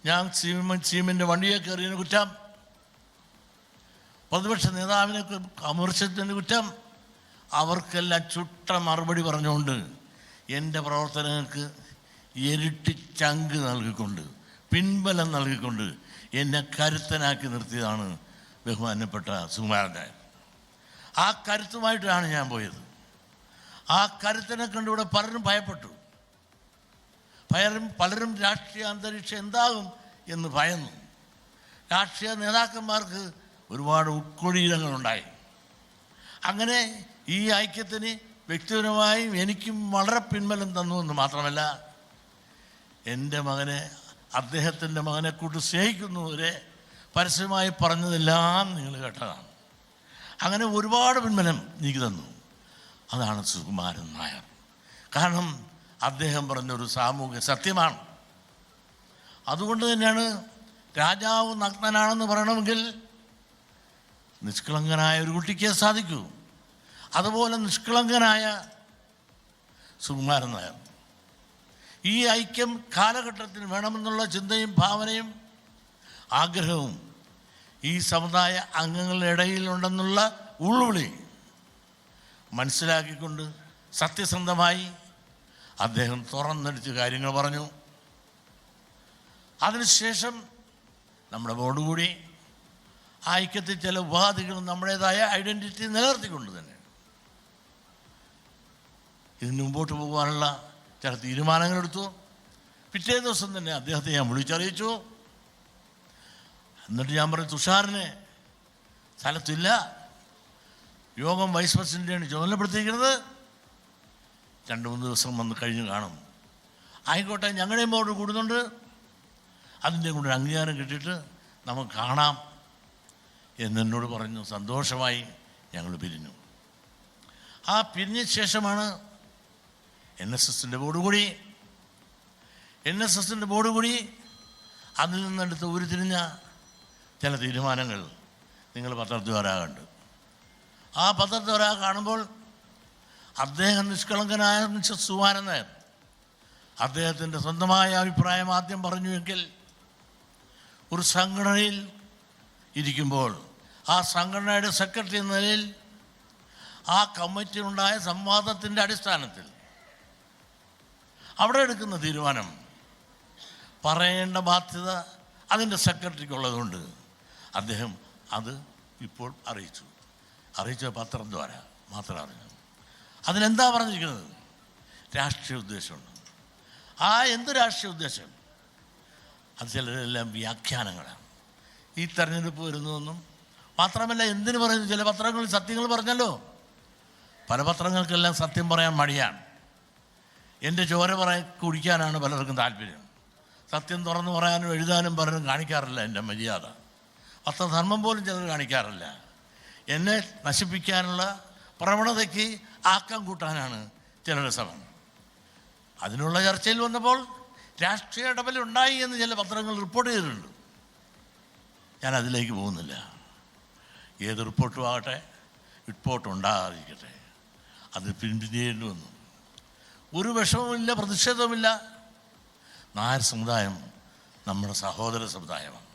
ഞാൻ സീമിൻ്റെ വണ്ടിയെ കയറിയതിന് കുറ്റം, പ്രതിപക്ഷ നേതാവിനെ അമർശത്തിന് കുറ്റം, അവർക്കെല്ലാം ചുട്ട മറുപടി പറഞ്ഞുകൊണ്ട് എൻ്റെ പ്രവർത്തനങ്ങൾക്ക് ഇരട്ടി ചങ്ക് നൽകിക്കൊണ്ട്, പിൻബലം നൽകിക്കൊണ്ട് എന്നെ കരുത്തനാക്കി നിർത്തിയതാണ് ബഹുമാനപ്പെട്ട സുകുമാരൻ നായർ. ആ കരുത്തുമായിട്ടാണ് ഞാൻ പോയത്. ആ കരുത്തിനെ കണ്ടിവിടെ പലരും ഭയപ്പെട്ടു. പലരും രാഷ്ട്രീയ അന്തരീക്ഷം എന്താകും എന്ന് ഭയന്നു. രാഷ്ട്രീയ നേതാക്കന്മാർക്ക് ഒരുപാട് ഉൾക്കൊഴിയിടങ്ങളുണ്ടായി. അങ്ങനെ ഈ ഐക്യത്തിന് വ്യക്തിപരമായും എനിക്കും വളരെ പിൻബലം തന്നു എന്ന് മാത്രമല്ല, എൻ്റെ മകനെ, അദ്ദേഹത്തിൻ്റെ മകനെ കൂട്ടി സ്നേഹിക്കുന്നവരെ പരസ്യമായി പറഞ്ഞതെല്ലാം നിങ്ങൾ കേട്ടതാണ്. അങ്ങനെ ഒരുപാട് പിൻബലം എനിക്ക് തന്നു. അതാണ് സുകുമാരൻ നായർ. കാരണം അദ്ദേഹം പറഞ്ഞൊരു സാമൂഹിക സത്യമാണ്. അതുകൊണ്ട് തന്നെയാണ് രാജാവ് നഗ്നനാണെന്ന് പറയണമെങ്കിൽ നിഷ്കളങ്കനായ ഒരു കുട്ടിക്കേ സാധിക്കൂ. അതുപോലെ നിഷ്കളങ്കനായ സുകുമാരൻ നായർ. ഈ ഐക്യം കാലഘട്ടത്തിൽ വേണമെന്നുള്ള ചിന്തയും ഭാവനയും ആഗ്രഹവും ഈ സമുദായ അംഗങ്ങളുടെ ഇടയിലുണ്ടെന്നുള്ള ഉൾവിളി മനസ്സിലാക്കിക്കൊണ്ട് സത്യസന്ധമായി അദ്ദേഹം തുറന്നടിച്ച് കാര്യങ്ങൾ പറഞ്ഞു. അതിനുശേഷം നമ്മുടെ ബോർഡ് കൂടി ഐക്യത്തിൽ ചില ഉപാധികളും നമ്മുടേതായ ഐഡൻറ്റിറ്റി നിലനിർത്തിക്കൊണ്ട് തന്നെ ഇതിന് മുമ്പോട്ട് പോകാനുള്ള ചില തീരുമാനങ്ങളെടുത്തു. പിറ്റേ ദിവസം തന്നെ അദ്ദേഹത്തെ ഞാൻ വിളിച്ചറിയിച്ചു. എന്നിട്ട് ഞാൻ പറഞ്ഞു, തുഷാറിനെ സ്ഥലത്തില്ല, യോഗം വൈസ് പ്രസിഡൻ്റാണ് ചുമതലപ്പെടുത്തിയിരിക്കുന്നത്, 2-3 ദിവസം വന്ന് കഴിഞ്ഞ് കാണും. ആയിക്കോട്ടെ, ഞങ്ങളുടെയും ബോർഡ് കൂടുന്നുണ്ട്, അതിൻ്റെ കൂടെ ഒരു അംഗീകാരം കിട്ടിയിട്ട് നമുക്ക് കാണാം എന്നെന്നോട് പറഞ്ഞു. സന്തോഷമായി ഞങ്ങൾ പിരിഞ്ഞു. ആ പിരിഞ്ഞ ശേഷമാണ് NSSൻ്റെ ബോർഡ് കൂടി. NSSൻ്റെ ബോർഡ് കൂടി അതിൽ നിന്നെടുത്ത് ഉരുത്തിരിഞ്ഞ ചില തീരുമാനങ്ങൾ നിങ്ങൾ പത്രത്തിൽ വരാറുണ്ട്. ആ പത്രത്തിൽ വരാ കാണുമ്പോൾ അദ്ദേഹം നിഷ്കളങ്കനായ സുകുമാരൻ നായർ അദ്ദേഹത്തിൻ്റെ സ്വന്തമായ അഭിപ്രായം ആദ്യം പറഞ്ഞുവെങ്കിൽ ഒരു സംഘടനയിൽ ഇരിക്കുമ്പോൾ ആ സംഘടനയുടെ സെക്രട്ടറി എന്ന നിലയിൽ ആ കമ്മിറ്റിയിലുണ്ടായ സംവാദത്തിൻ്റെ അടിസ്ഥാനത്തിൽ അവിടെ എടുക്കുന്ന തീരുമാനം പറയേണ്ട ബാധ്യത അതിൻ്റെ സെക്രട്ടറിക്കുള്ളതുകൊണ്ട് അദ്ദേഹം അത് ഇപ്പോൾ അറിയിച്ച പത്രം ദ്വാര മാത്രം അറിഞ്ഞു. അതിലെന്താ പറഞ്ഞിരിക്കുന്നത്? രാഷ്ട്രീയ ഉദ്ദേശമുണ്ട്. എന്ത് രാഷ്ട്രീയ ഉദ്ദേശം? അത് ചിലരെല്ലാം വ്യാഖ്യാനങ്ങളാണ്. ഈ തെരഞ്ഞെടുപ്പ് വരുന്നതെന്നും മാത്രമല്ല, എന്തിനു പറയുന്നു? ചില പത്രങ്ങളിൽ സത്യങ്ങൾ പറഞ്ഞല്ലോ. പല പത്രങ്ങൾക്കെല്ലാം സത്യം പറയാൻ മടിയാണ്. എൻ്റെ ചോര കുടിക്കാനാണ് പലർക്കും താല്പര്യം. സത്യം തുറന്നു പറയാനും എഴുതാനും പലരും കാണിക്കാറില്ല എൻ്റെ മര്യാദ. പത്രധർമ്മം പോലും ചിലർ കാണിക്കാറില്ല. എന്നെ നശിപ്പിക്കാനുള്ള പ്രവണതയ്ക്ക് ആക്കം കൂട്ടാനാണ് ചിലരുടെ ശ്രമം. അതിനുള്ള ചർച്ചയിൽ വന്നപ്പോൾ രാഷ്ട്രീയ ഇടപെടലുണ്ടായി എന്ന് ചില പത്രങ്ങൾ റിപ്പോർട്ട് ചെയ്തിട്ടുണ്ട്. ഞാൻ അതിലേക്ക് പോകുന്നില്ല. ഏത് റിപ്പോർട്ടും ആകട്ടെ, റിപ്പോർട്ട് ഉണ്ടാകാതിരിക്കട്ടെ, അത് പിന്തിരിയേണ്ടി വന്നു. ഒരു വിഷമവുമില്ല, പ്രതിഷേധവുമില്ല. നായർ സമുദായം നമ്മുടെ സഹോദര സമുദായമാണ്.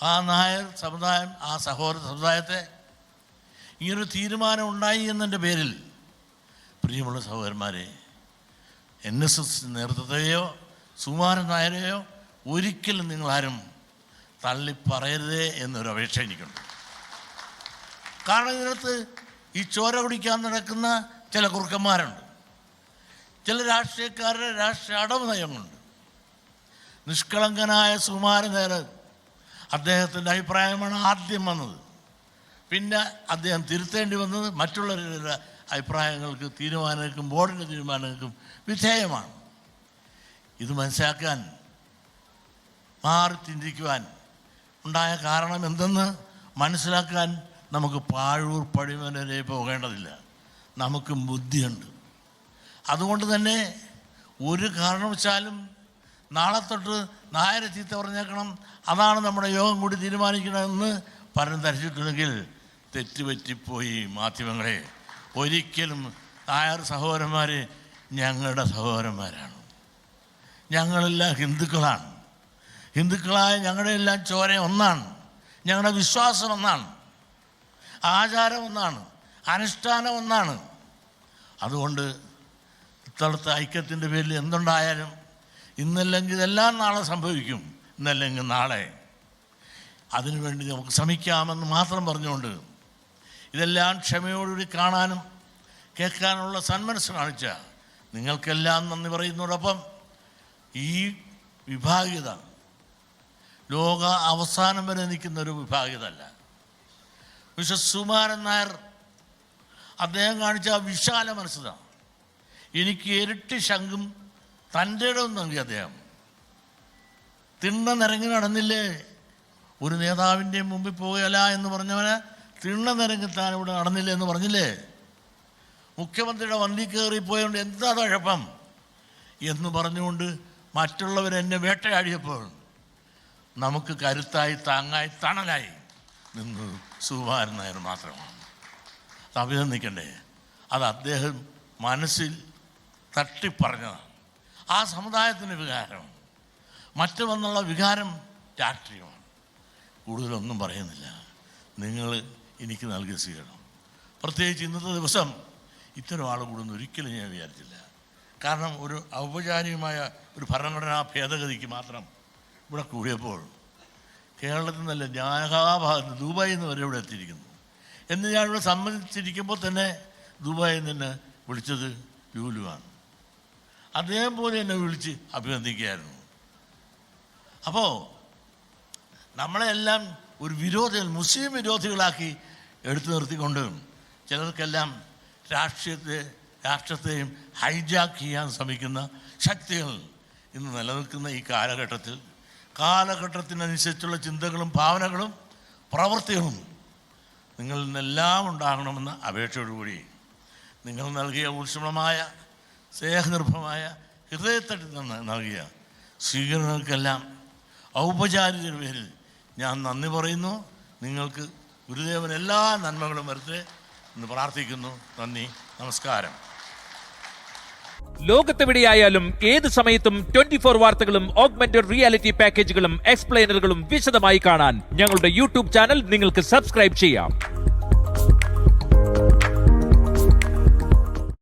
ആ നായർ സമുദായം, ആ സഹോദര സമുദായത്തെ ഇങ്ങനൊരു തീരുമാനം ഉണ്ടായി എന്നതിൻ്റെ പേരിൽ പ്രിയമുള്ള സഹോദരന്മാരെ, NSS നേതൃത്വത്തെയോ സുകുമാരൻ നായരെയോ ഒരിക്കലും നിങ്ങളാരും തള്ളിപ്പറയരുതേ എന്നൊരു അപേക്ഷ എനിക്കുണ്ട്. കാരണം ഇതിനകത്ത് ഈ ചോര കുടിക്കാൻ നടക്കുന്ന ചില കുറുക്കന്മാരുണ്ട്. ചില രാഷ്ട്രീയക്കാരുടെ രാഷ്ട്രീയ അടവ് നയമുണ്ട്. നിഷ്കളങ്കനായ സുകുമാരൻ നായർ അദ്ദേഹത്തിൻ്റെ അഭിപ്രായമാണ് ആദ്യം വന്നത്. പിന്നെ അദ്ദേഹം തിരുത്തേണ്ടി വന്നത് മറ്റുള്ളവരുടെ അഭിപ്രായങ്ങൾക്ക്, തീരുമാനങ്ങൾക്കും ബോർഡിൻ്റെ തീരുമാനങ്ങൾക്കും വിധേയമാണ്. ഇത് മനസ്സിലാക്കാൻ, മാറി ചിന്തിക്കുവാൻ ഉണ്ടായ കാരണം എന്തെന്ന് മനസ്സിലാക്കാൻ നമുക്ക് പാഴൂർ പടിമല വരെ പോകേണ്ടതില്ല. നമുക്ക് ബുദ്ധിയുണ്ട്. അതുകൊണ്ട് തന്നെ ഒരു കാരണവശാലും നാളെ തൊട്ട് നായരെ ചീത്ത പറഞ്ഞേക്കണം, അതാണ് നമ്മുടെ യോഗം കൂടി തീരുമാനിക്കണമെന്ന് പലരും ധരിച്ചിട്ടുണ്ടെങ്കിൽ തെറ്റുപറ്റിപ്പോയി മാധ്യമങ്ങളെ. ഒരിക്കലും നായർ സഹോദരന്മാർ ഞങ്ങളുടെ സഹോദരന്മാരാണ്. ഞങ്ങളെല്ലാം ഹിന്ദുക്കളാണ്. ഹിന്ദുക്കളായ ഞങ്ങളുടെ എല്ലാം ചോര ഒന്നാണ്, ഞങ്ങളുടെ വിശ്വാസം ഒന്നാണ്, ആചാരം ഒന്നാണ്, അനുഷ്ഠാനം ഒന്നാണ്. അതുകൊണ്ട് ഇത്തരത്തെ ഐക്യത്തിൻ്റെ പേരിൽ എന്തുണ്ടായാലും ഇന്നല്ലെങ്കിൽ ഇതെല്ലാം നാളെ സംഭവിക്കും, ഇന്നല്ലെങ്കിൽ നാളെ. അതിനുവേണ്ടി നമുക്ക് ശ്രമിക്കാമെന്ന് മാത്രം പറഞ്ഞുകൊണ്ട് ഇതെല്ലാം ക്ഷമയോടുകൂടി കാണാനും കേൾക്കാനുള്ള സന്മനസ് കാണിച്ച നിങ്ങൾക്കെല്ലാം നന്ദി പറയുന്നതോടൊപ്പം ഈ വിഭാഗീയത ലോക അവസാനം വരെ നിൽക്കുന്നൊരു വിഭാഗീയതല്ല. സുകുമാരൻ നായർ അദ്ദേഹം കാണിച്ച ആ വിശാല മനസ്സിലാണ് എനിക്ക് ഇരട്ടി ശങ്കും തൻ്റെ ഇടവും നൽകി. അദ്ദേഹം തിണ്ണ നിരങ്ങി നടന്നില്ലേ, ഒരു നേതാവിൻ്റെ മുമ്പിൽ പോകല എന്ന് പറഞ്ഞവനെ തിണ്ണ നിരങ്ങി താൻ ഇവിടെ നടന്നില്ലേ എന്ന് പറഞ്ഞില്ലേ. മുഖ്യമന്ത്രിയുടെ വണ്ടി കയറിപ്പോയതുകൊണ്ട് എന്താ കുഴപ്പം എന്ന് പറഞ്ഞുകൊണ്ട് മറ്റുള്ളവരെന്നെ വേട്ടയാടിയപ്പോൾ നമുക്ക് കരുത്തായി, താങ്ങായി, തണലായി നിന്ന് സുകുമാരൻ നായർ മാത്രമാണ്. അത് അഭിനന്ദിക്കണ്ടേ. അത് അദ്ദേഹം മനസ്സിൽ തട്ടിപ്പറഞ്ഞതാണ്. ആ സമുദായത്തിൻ്റെ വികാരമാണ്. മറ്റു വന്നുള്ള വികാരം രാഷ്ട്രീയമാണ്. കൂടുതലൊന്നും പറയുന്നില്ല. നിങ്ങൾ എനിക്ക് നൽകിയ സ്വീകരണം, പ്രത്യേകിച്ച് ഇന്നത്തെ ദിവസം ഇത്തരം ആൾ കൂടുന്ന ഒരിക്കലും ഞാൻ വിചാരിച്ചില്ല. കാരണം ഒരു ഔപചാരികമായ ഒരു ഭരണഘടനാ ഭേദഗതിക്ക് മാത്രം ഇവിടെ കൂടിയപ്പോൾ കേരളത്തിൽ നിന്നല്ല ഞാനാഭാഗത്ത് ദുബായിൽ നിന്ന് വരെ ഇവിടെ എത്തിയിരിക്കുന്നു എന്ന് ഞാനിവിടെ സമ്മതിച്ചിരിക്കുമ്പോൾ തന്നെ ദുബായിൽ നിന്ന് വിളിച്ചത് ലുലുവാണ്. അദ്ദേഹം പോലെ എന്നെ വിളിച്ച് അഭിനന്ദിക്കുകയായിരുന്നു. അപ്പോൾ നമ്മളെല്ലാം ഒരു വിരോധികൾ, മുസ്ലിം വിരോധികളാക്കി എടുത്തു നിർത്തിക്കൊണ്ട് ചിലർക്കെല്ലാം രാഷ്ട്രത്തെയും ഹൈജാക്ക് ചെയ്യാൻ ശ്രമിക്കുന്ന ശക്തികൾ ഇന്ന് നിലനിൽക്കുന്ന ഈ കാലഘട്ടത്തിനനുസരിച്ചുള്ള ചിന്തകളും ഭാവനകളും പ്രവൃത്തികളും നിങ്ങളിൽ നിന്നെല്ലാം ഉണ്ടാകണമെന്ന അപേക്ഷയോടുകൂടി നിങ്ങൾ നൽകിയ ഊഷ്മളമായ സ്നേഹനിർഭരമായ ഹൃദയത്തട്ടിൽ നിന്ന് നൽകിയ സ്വീകരണങ്ങൾക്കെല്ലാം ഔപചാരികരുടെ പേരിൽ ഞാൻ നന്ദി പറയുന്നു. നിങ്ങൾക്ക് ഗുരുദേവൻ എല്ലാ നന്മകളും വരട്ടെ എന്ന് പ്രാർത്ഥിക്കുന്നു. നന്ദി, നമസ്കാരം. ലോകത്തെവിടെയായാലും ഏത് സമയത്തും 24 വാർത്തകളും ഓഗ്മെന്റഡ് റിയാലിറ്റി പാക്കേജുകളും എക്സ്പ്ലെയിനറുകളും വിശദമായി കാണാൻ ഞങ്ങളുടെ യൂട്യൂബ് ചാനൽ നിങ്ങൾക്ക് സബ്സ്ക്രൈബ് ചെയ്യാം.